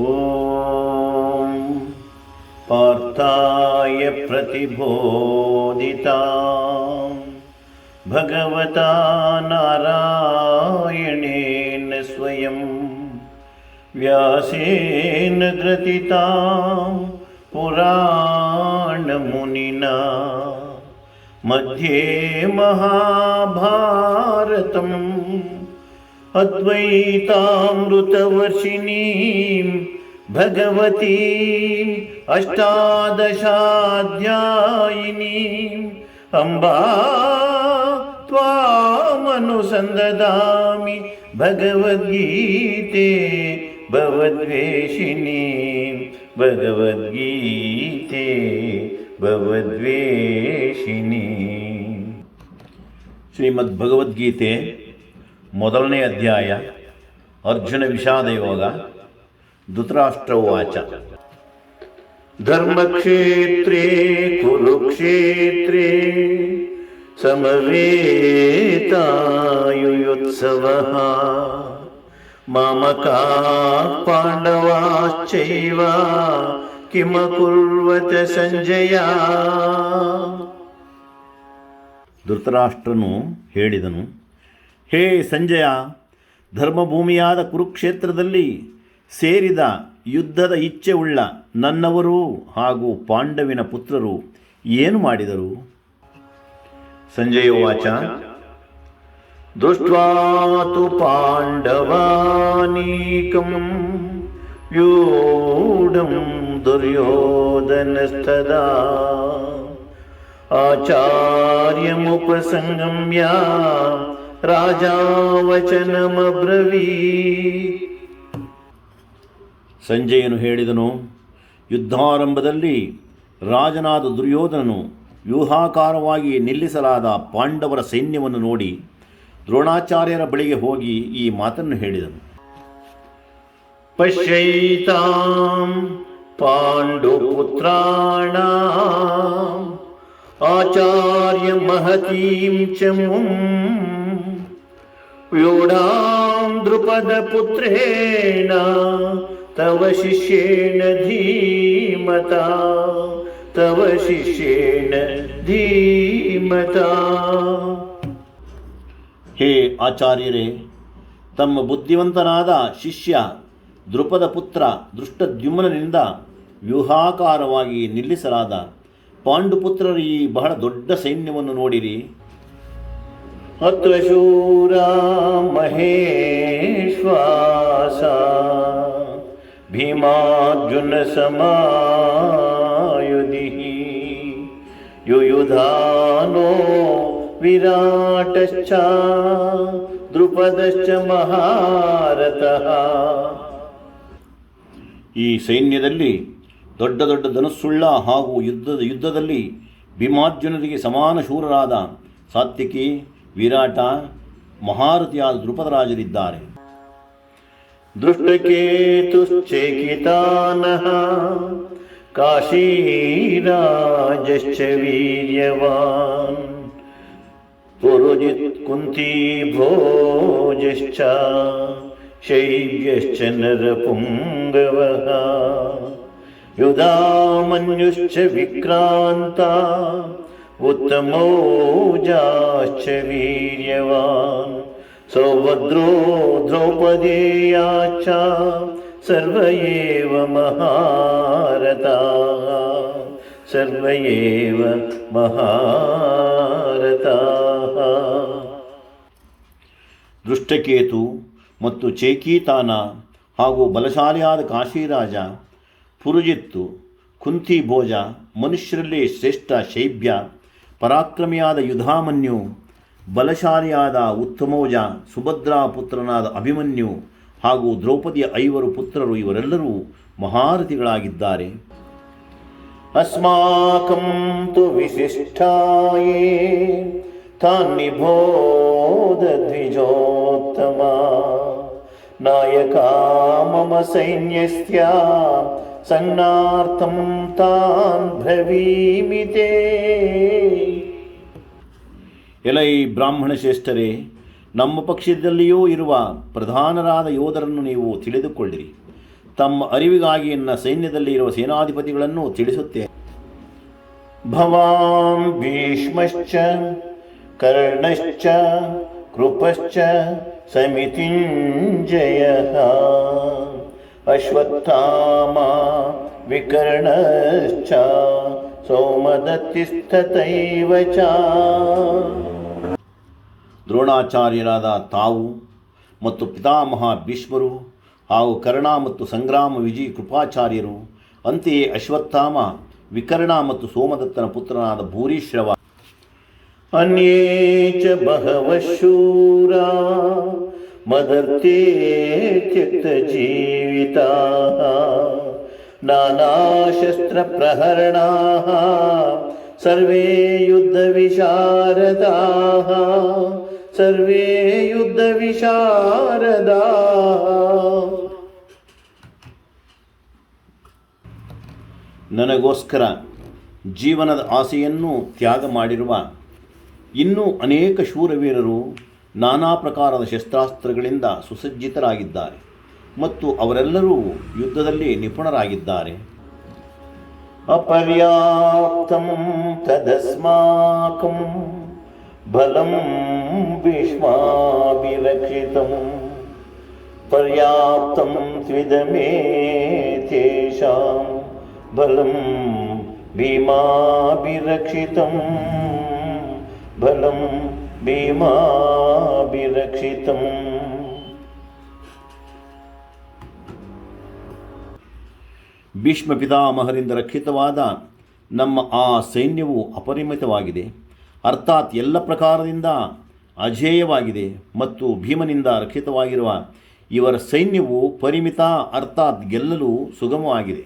ಓಂ ಪಾರ್ಥಾಯ ಪ್ರತಿಬೋಧಿತಾಂ ಭಗವತಾ ನಾರಾಯಣೇನ ಸ್ವಯಂ ವ್ಯಾಸೇನ ಗ್ರಥಿತಾಂ ಪುರಾಣಮುನಿನಾ ಮಧ್ಯೆ ಮಹಾಭಾರತಂ ಅದ್ವೈತಾಮೃತವರ್ಷಿಣೀಂ ಭಗವತೀಂ ಅಷ್ಟಾದಶಾಧ್ಯಾಯಿನೀಂ ಅಂಬಾ ತ್ವಾಮನುಸಂದದಾಮಿ ಭಗವದ್ಗೀತೆ ಭವದ್ವೇಷಿಣೀಂ ಭಗವದ್ಗೀತೆ ಭವದ್ವೇಷಿಣೀಂ. ಶ್ರೀಮದ್ ಭಗವದ್ಗೀತೆ ಮೊದಲನೇ ಅಧ್ಯಾಯ ಅರ್ಜುನ ವಿಷಾದ ಯೋಗ. ಧೃತರಾಷ್ಟ್ರ ಉವಾಚ ಧರ್ಮಕ್ಷೇತ್ರೇ ಕುರುಕ್ಷೇತ್ರೇ ಸಮವೇತಾಯುಯುತ್ಸವಃ ಮಾಮಕಾಃ ಪಾಂಡವಾಶ್ಚೈವ ಕಿಮಕುರ್ವತ ಸಂಜಯ. ಧೃತರಾಷ್ಟ್ರನು ಹೇಳಿದನು, ಹೇ ಸಂಜಯ, ಧರ್ಮಭೂಮಿಯಾದ ಕುರುಕ್ಷೇತ್ರದಲ್ಲಿ ಸೇರಿದ ಯುದ್ಧದ ಇಚ್ಛೆ ಉಳ್ಳ ನನ್ನವರು ಹಾಗೂ ಪಾಂಡವಿನ ಪುತ್ರರು ಏನು ಮಾಡಿದರು? ಸಂಜಯ ಉವಾಚ ದೃಷ್ಟ್ವಾ ತು ಪಾಂಡವಾನೀಕಂ ವ್ಯೂಢಂ ದುರ್ಯೋಧನಸ್ತದಾ ಆಚಾರ್ಯಮುಪಸಂಗಮ್ಯ ರಾಜಾ ವಚನಮಬ್ರವೀತ್. ಸಂಜಯನು ಹೇಳಿದನು, ಯುದ್ಧಾರಂಭದಲ್ಲಿ ರಾಜನಾದ ದುರ್ಯೋಧನನು ವ್ಯೂಹಾಕಾರವಾಗಿ ನಿಲ್ಲಿಸಲಾದ ಪಾಂಡವರ ಸೈನ್ಯವನ್ನು ನೋಡಿ ದ್ರೋಣಾಚಾರ್ಯರ ಬಳಿಗೆ ಹೋಗಿ ಈ ಮಾತನ್ನು ಹೇಳಿದನು. ಪಶ್ಯೈತಾಂ ಪಾಂಡುಪುತ್ರಾಣಾಂ ಆಚಾರ್ಯ ಮಹತೀಂ ಚಮುಂ ವ್ಯೂಢಾಂ ದ್ರುಪದ ಪುತ್ರೇಣ ತವ ಶಿಷ್ಯೇಣ ಧೀಮತಾ ತವ ಶಿಷ್ಯೇಣ ಧೀಮತಾ. ಹೇ ಆಚಾರ್ಯರೇ, ತಮ್ಮ ಬುದ್ಧಿವಂತನಾದ ಶಿಷ್ಯ ದ್ರುಪದ ಪುತ್ರ ದೃಷ್ಟದ್ಯುಮ್ನನಿಂದ ವ್ಯೂಹಾಕಾರವಾಗಿ ನಿಲ್ಲಿಸಲಾದ ಪಾಂಡುಪುತ್ರರ ಈ ಬಹಳ ದೊಡ್ಡ ಸೈನ್ಯವನ್ನು ನೋಡಿರಿ. ಅತ್ವಶೂರ ಮಹೇಶ್ವಾಸ ಭೀಮಾರ್ಜುನ ಸಮಾಯುಧಿ ಯುಯುಧಾನೋ ವಿರಾಟಶ್ಚ ದ್ರುಪದಶ್ಚ ಮಹಾರಥಃ. ಈ ಸೈನ್ಯದಲ್ಲಿ ದೊಡ್ಡ ದೊಡ್ಡ ಧನುಸ್ಸುಳ್ಳ ಹಾಗೂ ಯುದ್ಧದಲ್ಲಿ ಭೀಮಾರ್ಜುನರಿಗೆ ಸಮಾನ ಶೂರರಾದ ಸಾತ್ವಿಕಿ, ವಿರಾಟ, ಮಹಾರಥಿಯಾದ ದ್ರುಪದರಾಜರಿದ್ದಾರೆ. ದೃಷ್ಟಕೇತುಶ್ಚೇಕಿತಾನಃ ಕಾಶೀರಾಜಶ್ಚ ವೀರ್ಯವಾನ್ ಪುರುಜಿತ್ ಕುಂತಿ ಭೋಜಶ್ಚ ಶೈವ್ಯಶ್ಚ ನರಪುಂಗವಃ ಯುಧಾಮನ್ಯುಶ್ಚ ವಿಕ್ರಾಂತ ಉತ್ತಮೌಜಾಶ್ಚ ವೀರ್ಯವಾನ್ ಸೌಭದ್ರೋ ದ್ರೌಪದೇಯಾಶ್ಚ ಸರ್ವ ಏವ ಮಹಾರಥಾಃ ಸರ್ವ ಏವ ಮಹಾರಥಾಃ. ದೃಷ್ಟಕೇತು ಮತ್ತು ಚೇಕೀತಾನ ಹಾಗೂ ಬಲಶಾಲಿಯಾದ ಕಾಶಿರಾಜ, ಪುರುಜಿತ್ತು, ಕುಂತಿಭೋಜ, ಮನುಷ್ಯರಲ್ಲಿ ಶ್ರೇಷ್ಠ ಶೈಬ್ಯ, ಪರಾಕ್ರಮಿಯಾದ ಯುಧಾಮನ್ಯು, ಬಲಶಾಲಿಯಾದ ಉತ್ತಮೌಜ, ಸುಭದ್ರಾ ಪುತ್ರನಾದ ಅಭಿಮನ್ಯು ಹಾಗೂ ದ್ರೌಪದಿಯ 5 ಪುತ್ರರು ಇವರೆಲ್ಲರೂ ಮಹಾರಥಿಗಳಾಗಿದ್ದಾರೆ. ಅಸ್ಮಾಕಂ ತು ವಿಶಿಷ್ಟಾಯೇ ತಾನ್ನಿಬೋಧ ದ್ವಿಜೋತ್ತಮ ನಾಯಕ ಮಮ ಸೈನ್ಯಸ್ಯ ಸಂಜ್ಞಾರ್ಥಂ ತಾನ್ ಬ್ರವೀಮಿತೆ. ಎಲೈ ಬ್ರಾಹ್ಮಣ ಶ್ರೇಷ್ಠರೇ, ನಮ್ಮ ಪಕ್ಷದಲ್ಲಿಯೂ ಇರುವ ಪ್ರಧಾನರಾದ ಯೋಧರನ್ನು ನೀವು ತಿಳಿದುಕೊಳ್ಳಿರಿ. ತಮ್ಮ ಅರಿವಿಗಾಗಿ ನನ್ನ ಸೈನ್ಯದಲ್ಲಿ ಇರುವ ಸೇನಾಧಿಪತಿಗಳನ್ನು ತಿಳಿಸುತ್ತೇನೆ. ಭವಾನ್ ಭೀಷ್ಮಶ್ಚ ಕರ್ಣಶ್ಚ ಕೃಪಶ್ಚ ಸಮಿತಿಂಜಯಃ ಅಶ್ವತ್ಥಾಮ ವಿಕರ್ಣಶ್ಚ ಸೌಮದತ್ತಿಸ್ತಥೈವ ಚ. ದ್ರೋಣಾಚಾರ್ಯರಾದ ತಾವು ಮತ್ತು ಪಿತಾಮಹ ಭೀಷ್ಮರು ಹಾಗೂ ಕರ್ಣ ಮತ್ತು ಸಂಗ್ರಾಮ ವಿಜಯ ಕೃಪಾಚಾರ್ಯರು, ಅಂತೆಯೇ ಅಶ್ವತ್ಥಾಮ, ವಿಕರ್ಣ ಮತ್ತು ಸೋಮದತ್ತನ ಪುತ್ರನಾದ ಭೂರಿಶ್ರವ, ಅನ್ಯೇ ಚ ಬಹವಃ ಶೂರಾ ಮದರ್ಥೇ ತ್ಯಕ್ತಜೀವಿತಾಃ ನಾನಾಶಸ್ತ್ರಪ್ರಹರಣಾಃ ಸರ್ವೇ ಯುದ್ಧವಿಶಾರದಾಃ ಸರ್ವೇ ಯುದ್ಧವಿಶಾರದಾಃ. ನನಗೋಸ್ಕರ ಜೀವನದ ಆಸೆಯನ್ನು ತ್ಯಾಗ ಮಾಡಿರುವ ಇನ್ನೂ ಅನೇಕ ಶೂರವೀರರು ನಾನಾ ಪ್ರಕಾರದ ಶಸ್ತ್ರಾಸ್ತ್ರಗಳಿಂದ ಸುಸಜ್ಜಿತರಾಗಿದ್ದಾರೆ ಮತ್ತು ಅವರೆಲ್ಲರೂ ಯುದ್ಧದಲ್ಲಿ ನಿಪುಣರಾಗಿದ್ದಾರೆ. ಅಪರ್ಯಾಪ್ತಂ ತದಸ್ಮಾಕಂ ಬಲಂ ಭೀಷ್ಮಾಭಿರಕ್ಷಿತಂ ಪರ್ಯಾಪ್ತಂ ತ್ವಿದಮೇ ತೇಷಾಂ ಬಲಂ ಭೀಮಾಭಿರಕ್ಷಿತಂ ಬಲಂ ಭೀಮಾಭಿರಕ್ಷಿತಂ. ಭೀಷ್ಮ ಪಿತಾಮಹರಿಂದ ರಕ್ಷಿತವಾದ ನಮ್ಮ ಆ ಸೈನ್ಯವು ಅಪರಿಮಿತವಾಗಿದೆ, ಅರ್ಥಾತ್ ಎಲ್ಲ ಪ್ರಕಾರದಿಂದ ಅಜೇಯವಾಗಿದೆ. ಮತ್ತು ಭೀಮನಿಂದ ರಕ್ಷಿತವಾಗಿರುವ ಇವರ ಸೈನ್ಯವು ಪರಿಮಿತ, ಅರ್ಥಾತ್ ಗೆಲ್ಲಲು ಸುಗಮವಾಗಿದೆ.